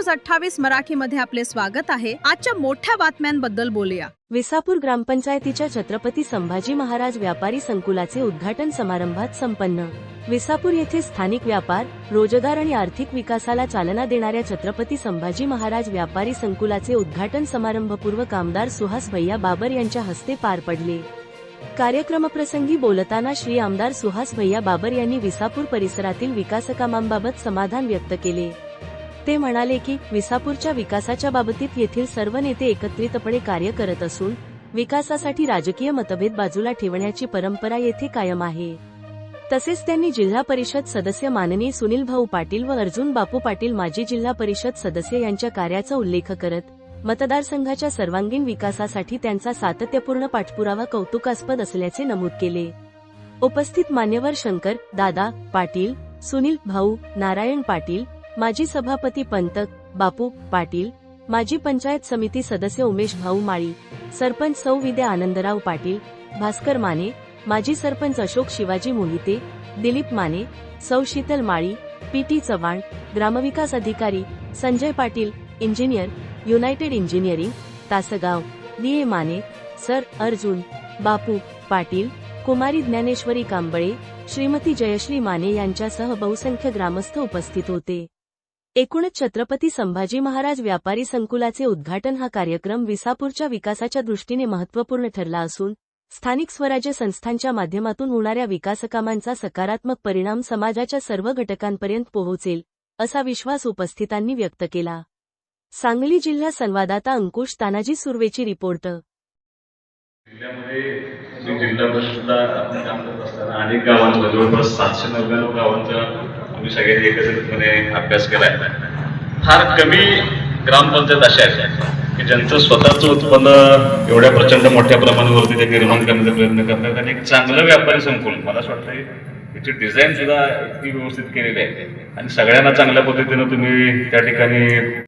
News 28 मराठीमध्ये आपले स्वागत आहे। आजच्या मोठ्या बातम्यांबद्दल बोलूया। विसापूर ग्रामपंचायतीच्या छत्रपती संभाजी महाराज व्यापारी संकुलाचे उद्घाटन समारंभात संपन्न। विसापूर येथे स्थानिक व्यापार, रोजगार आणि आर्थिक विकासाला चालना देणाऱ्या छत्रपती संभाजी महाराज व्यापारी संकुलाचे उद्घाटन समारंभपूर्वक आमदार सुहास भैया बाबर यांच्या हस्ते पार पडले। कार्यक्रमप्रसंगी बोलताना श्री आमदार सुहास भैया बाबर यांनी विसापूर परिसरातील विकासकामांबाबत समाधान व्यक्त केले। ते म्हणाले की विसापूरच्या विकासाच्या बाबतीत येथील सर्व नेते एकत्रितपणे कार्य करत असून विकासासाठी राजकीय मतभेद बाजूला ठेवण्याची परंपरा येथे कायम आहे। तसेच त्यांनी जिल्हा परिषद सदस्य माननीय सुनील भाऊ पाटील व अर्जुन बापू पाटील माजी जिल्हा परिषद सदस्य यांच्या कार्याचा उल्लेख करत मतदारसंघाच्या सर्वांगीण विकासासाठी त्यांचा सातत्यपूर्ण पाठपुरावा कौतुकास्पद असल्याचे नमूद केले। उपस्थित मान्यवर शंकर दादा पाटील, सुनील भाऊ, नारायण पाटील, माजी सभापती पंत बापू पाटील, माजी पंचायत समिती सदस्य उमेश भाऊ माळी, सरपंच सौ विद्या आनंदराव पाटील, भास्कर माने, माजी सरपंच अशोक शिवाजी मोहिते, दिलीप माने, सौ शीतल माळी, पीटी चव्हाण, ग्रामविकास अधिकारी Sanjay Patil, engineer United engineering Tasgaon, D A. Mane, sir Arjun Bapu Patil, कुमारी ज्ञानेश्वरी कांबळे, श्रीमती जयश्री माने यांच्यासह बहुसंख्य ग्रामस्थ उपस्थित होते। एकूणच छत्रपती संभाजी महाराज व्यापारी संकुलाचे उद्घाटन हा कार्यक्रम विसापूरच्या विकासाच्या दृष्टीने महत्त्वपूर्ण ठरला असून स्थानिक स्वराज्य संस्थांच्या माध्यमातून होणाऱ्या विकासकामांचा सकारात्मक परिणाम समाजाच्या सर्व घटकांपर्यंत पोहोचेल असा विश्वास उपस्थितांनी व्यक्त केला। सांगली जिल्हा संवाददाता अंकुश तानाजी सुर्वेची रिपोर्ट। जिल्ह्यामध्ये जिल्हा परिषदला आपण काम करत असताना अनेक गावांचा जवळपास 799 गावांचा आम्ही सगळ्यांनी एकत्रितपणे अभ्यास केलाय। फार कमी ग्रामपंचायत अशा आहेत की ज्यांचं स्वतःचं उत्पन्न एवढ्या प्रचंड मोठ्या प्रमाणावरती ते निर्माण करण्याचा प्रयत्न करतात आणि एक चांगलं व्यापारी संकुल मला असं वाटतंय त्याची डिझाईन सुद्धा इतकी व्यवस्थित केलेली आहे आणि सगळ्यांना चांगल्या पद्धतीनं तुम्ही त्या ठिकाणी